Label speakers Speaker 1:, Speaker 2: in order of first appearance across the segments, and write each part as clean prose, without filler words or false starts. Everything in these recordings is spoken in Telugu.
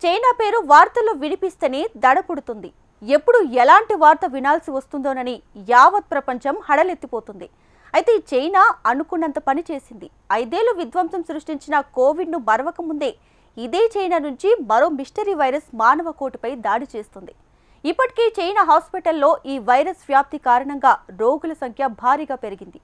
Speaker 1: చైనా పేరు వార్తల్లో వినిపిస్తేనే దడపుడుతుంది. ఎప్పుడు ఎలాంటి వార్త వినాల్సి వస్తుందోనని యావత్ ప్రపంచం హడలెత్తిపోతుంది. అయితే చైనా అనుకున్నంత పని చేసింది. 5 ఏళ్లు విధ్వంసం సృష్టించిన కోవిడ్ను మరవక ముందే ఇదే చైనా నుంచి మరో మిస్టరీ వైరస్ మానవ కోటిపై దాడి చేస్తుంది. ఇప్పటికే చైనా హాస్పిటల్లో ఈ వైరస్ వ్యాప్తి కారణంగా రోగుల సంఖ్య భారీగా పెరిగింది.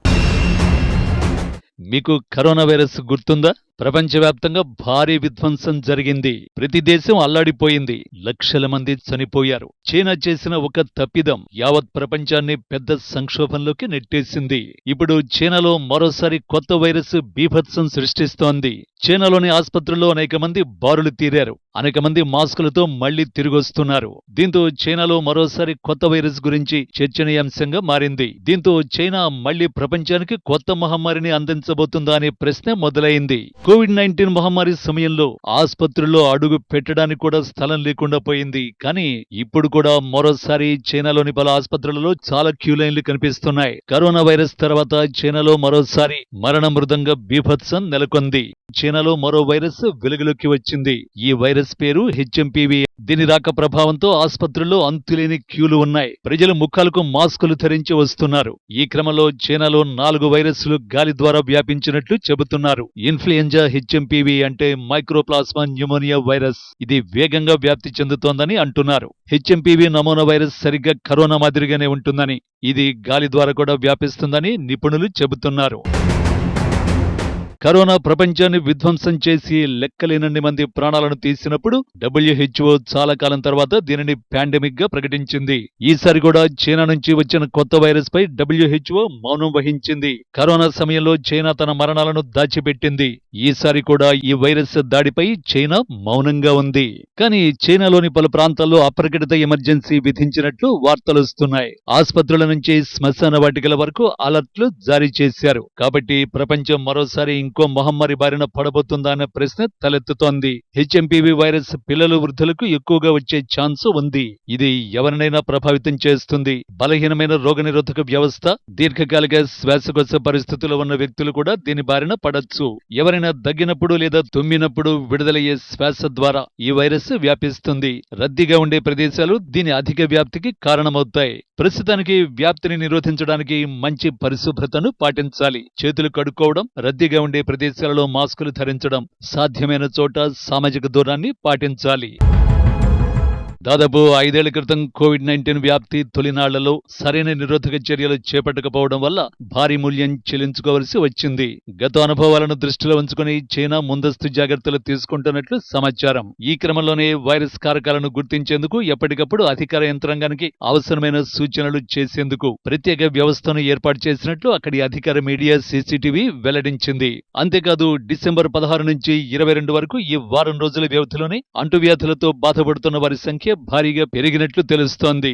Speaker 2: మీకు కరోనా వైరస్ గుర్తుందా? ప్రపంచవ్యాప్తంగా భారీ విధ్వంసం జరిగింది. ప్రతి దేశం అల్లాడిపోయింది. లక్షల మంది చనిపోయారు. చైనా చేసిన ఒక తప్పిదం యావత్ ప్రపంచాన్ని పెద్ద సంక్షోభంలోకి నెట్టేసింది. ఇప్పుడు చైనాలో మరోసారి కొత్త వైరస్ బీభత్సం సృష్టిస్తోంది. చైనాలోని ఆసుపత్రుల్లో అనేక మంది బారులు తీరారు. అనేక మంది మాస్కులతో మళ్లీ తిరిగొస్తున్నారు. దీంతో చైనాలో మరోసారి కొత్త వైరస్ గురించి చర్చనీయాంశంగా మారింది. దీంతో చైనా మళ్లీ ప్రపంచానికి కొత్త మహమ్మారిని అందించబోతుందా అనే ప్రశ్న మొదలైంది. కోవిడ్-19 మహమ్మారి సమయంలో ఆసుపత్రుల్లో అడుగు పెట్టడానికి కూడా స్థలం లేకుండా పోయింది. కానీ ఇప్పుడు కూడా మరోసారి చైనాలోని పలు ఆసుపత్రులలో చాలా క్యూ లైన్లు కనిపిస్తున్నాయి. కరోనా వైరస్ తర్వాత చైనాలో మరోసారి మరణ మృదంగ బీభత్సం నెలకొంది. చైనాలో మరో వైరస్ వెలుగులోకి వచ్చింది. ఈ వైరస్ పేరు హెచ్ఎంపీవీ. దీని రాక ప్రభావంతో ఆసుపత్రుల్లో అంతులేని క్యూలు ఉన్నాయి. ప్రజలు ముఖాలకు మాస్కులు ధరించి వస్తున్నారు. ఈ క్రమంలో చైనాలో 4 వైరస్లు గాలి ద్వారా వ్యాపించినట్లు చెబుతున్నారు. ఇన్ఫ్లుయెంజా హెచ్ఎంపీవీ అంటే మైక్రోప్లాస్మా న్యూమోనియా వైరస్. ఇది వేగంగా వ్యాప్తి చెందుతోందని అంటున్నారు. హెచ్ఎంపీవీ నమూనా వైరస్ సరిగ్గా కరోనా మాదిరిగానే ఉంటుందని, ఇది గాలి ద్వారా కూడా వ్యాపిస్తుందని నిపుణులు చెబుతున్నారు. కరోనా ప్రపంచాన్ని విధ్వంసం చేసి లెక్కలేనన్ని మంది ప్రాణాలను తీసినప్పుడు WHO చాలా కాలం తర్వాత దీనిని పాండమిక్ గా ప్రకటించింది. ఈసారి కూడా చైనా నుంచి వచ్చిన కొత్త వైరస్ పై WHO మౌనం వహించింది. కరోనా సమయంలో చైనా తన మరణాలను దాచిపెట్టింది. ఈసారి కూడా ఈ వైరస్ దాడిపై చైనా మౌనంగా ఉంది. కానీ చైనాలోని పలు ప్రాంతాల్లో అప్రకటిత ఎమర్జెన్సీ విధించినట్లు వార్తలొస్తున్నాయి. ఆసుపత్రుల నుంచి శ్మశాన వాటికల వరకు అలర్ట్లు జారీ చేశారు. కాబట్టి ప్రపంచం మరోసారి ఇంకో మహమ్మారి బారిన పడబోతుందా అనే ప్రశ్న తలెత్తుతోంది. హెచ్ఎంపీవీ వైరస్ పిల్లలు, వృద్ధులకు ఎక్కువగా వచ్చే ఛాన్స్ ఉంది. ఇది ఎవరినైనా ప్రభావితం చేస్తుంది. బలహీనమైన రోగనిరోధక వ్యవస్థ, దీర్ఘకాలిక శ్వాసకోశ పరిస్థితుల్లో ఉన్న వ్యక్తులు కూడా దీని బారిన పడొచ్చు. ఎవరైనా దగ్గినప్పుడు లేదా తుమ్మినప్పుడు విడుదలయ్యే శ్వాస ద్వారా ఈ వైరస్ వ్యాపిస్తుంది. రద్దీగా ఉండే ప్రదేశాలు దీని అధిక వ్యాప్తికి కారణమవుతాయి. ప్రస్తుతానికి వ్యాప్తిని నిరోధించడానికి మంచి పరిశుభ్రతను పాటించాలి. చేతులు కడుక్కోవడం, రద్దీగా ఉండే ప్రదేశాలలో మాస్కులు ధరించడం, సాధ్యమైన చోట సామాజిక దూరాన్ని పాటించాలి. దాదాపు 5 ఏళ్ల క్రితం కోవిడ్-19 వ్యాప్తి తొలినాళ్లలో సరైన నిరోధక చర్యలు చేపట్టకపోవడం వల్ల భారీ మూల్యం చెల్లించుకోవలసి వచ్చింది. గత అనుభవాలను దృష్టిలో ఉంచుకుని చైనా ముందస్తు జాగ్రత్తలు తీసుకుంటున్నట్లు సమాచారం. ఈ క్రమంలోనే వైరస్ కారకాలను గుర్తించేందుకు ఎప్పటికప్పుడు అధికార యంత్రాంగానికి అవసరమైన సూచనలు చేసేందుకు ప్రత్యేక వ్యవస్థను ఏర్పాటు చేసినట్లు అక్కడి అధికార మీడియా CCTV వెల్లడించింది. అంతేకాదు డిసెంబర్ 16 నుంచి 22 వరకు ఈ వారం రోజుల వ్యవధిలోనే అంటువ్యాధులతో బాధపడుతున్న వారి సంఖ్య భారీగా పెరిగినట్లు తెలుస్తోంది.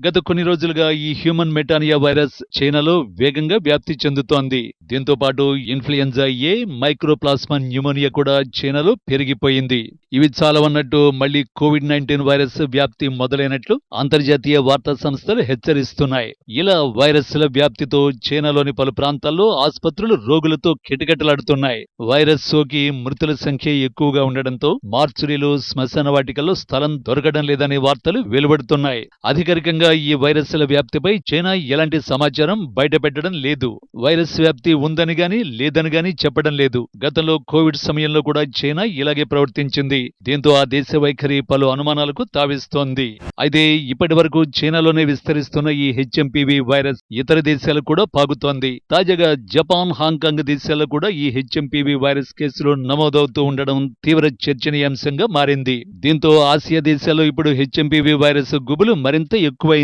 Speaker 2: గత కొన్ని రోజులుగా ఈ హ్యూమన్ మెటానియా వైరస్ చైనాలో వేగంగా వ్యాప్తి చెందుతోంది. దీంతో పాటు ఇన్ఫ్లుయెంజా ఏ, మైక్రోప్లాస్మా న్యూమోనియా కూడా చైనాలో పెరిగిపోయింది. ఇవి చాలవన్నట్టు మళ్లీ కోవిడ్-19 వైరస్ వ్యాప్తి మొదలైనట్లు అంతర్జాతీయ వార్తా సంస్థలు హెచ్చరిస్తున్నాయి. ఇలా వైరస్ల వ్యాప్తితో చైనాలోని పలు ప్రాంతాల్లో ఆసుపత్రులు రోగులతో కిటకిటలాడుతున్నాయి. వైరస్ సోకి మృతుల సంఖ్య ఎక్కువగా ఉండడంతో మార్చురీలు, శ్మశాన వాటికల్లో స్థలం దొరకడం లేదనే వార్తలు వెలువడుతున్నాయి. అధికారికంగా ఈ వైరస్ల వ్యాప్తిపై చైనా ఎలాంటి సమాచారం బయటపెట్టడం లేదు. వైరస్ వ్యాప్తి ఉందని గాని లేదని గాని చెప్పడం లేదు. గతంలో కోవిడ్ సమయంలో కూడా చైనా ఇలాగే ప్రవర్తించింది. దీంతో ఆ దేశ వైఖరి పలు అనుమానాలకు తావిస్తోంది. అయితే ఇప్పటి వరకు చైనాలోనే విస్తరిస్తున్న ఈ హెచ్ఎంపీవీ వైరస్ ఇతర దేశాలకు కూడా పాకుతోంది. తాజాగా జపాన్, హాంకాంగ్ దేశాల్లో కూడా ఈ హెచ్ఎంపీవీ వైరస్ కేసులు నమోదవుతూ ఉండడం తీవ్ర చర్చనీయాంశంగా మారింది. దీంతో ఆసియా దేశాల్లో ఇప్పుడు హెచ్ఎంపీవీ వైరస్ గుబులు మరింత ఎక్కువైంది.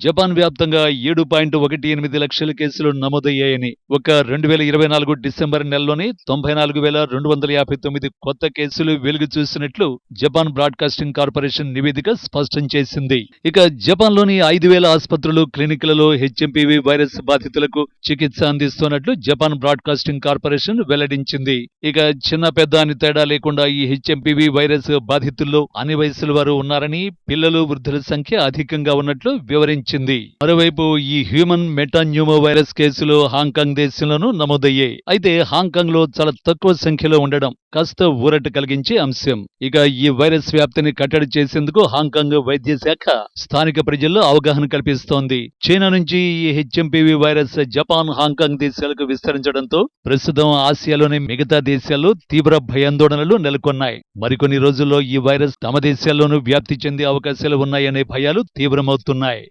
Speaker 2: జపాన్ వ్యాప్తంగా 7.18 లక్షల కేసులు నమోదయ్యాయని, ఒక 2024 డిసెంబర్ నెలలోనే 94,259 కొత్త కేసులు వెలుగు చూసినట్లు జపాన్ బ్రాడ్కాస్టింగ్ కార్పొరేషన్ నివేదిక స్పష్టం చేసింది. ఇక జపాన్లోని 5,000 ఆసుపత్రులు, క్లినిక్లలో హెచ్ఎంపీవీ వైరస్ బాధితులకు చికిత్స అందిస్తున్నట్లు జపాన్ బ్రాడ్కాస్టింగ్ కార్పొరేషన్ వెల్లడించింది. ఇక చిన్న పెద్ద అని తేడా లేకుండా ఈ హెచ్ఎంపీవీ వైరస్ బాధితుల్లో అన్ని వయసుల వారు ఉన్నారని, పిల్లలు, వృద్ధుల సంఖ్య అధికంగా ఉన్నట్లు వివరించింది. మరోవైపు ఈ హ్యూమన్ మెటాన్యూమో వైరస్ కేసులు హాంకాంగ్ దేశంలోనూ నమోదయ్యాయి. అయితే హాంకాంగ్ లో చాలా తక్కువ సంఖ్యలో ఉండడం, కాస్త ఊరట కలిగించే అంశం. ఇక ఈ వైరస్ వ్యాప్తిని కట్టడి చేసేందుకు హాంకాంగ్ వైద్య శాఖ స్థానిక ప్రజల్లో అవగాహన కల్పిస్తోంది. చైనా నుంచి ఈ హెచ్ఎంపీవీ వైరస్ జపాన్, హాంకాంగ్ దేశాలకు విస్తరించడంతో ప్రస్తుతం ఆసియాలోని మిగతా దేశాల్లో తీవ్ర భయాందోళనలు నెలకొన్నాయి. మరికొన్ని రోజుల్లో ఈ వైరస్ తమ దేశాల్లోనూ వ్యాప్తి చెందే అవకాశాలు ఉన్నాయనే భయాలు తీవ్రమవుతున్నాయి.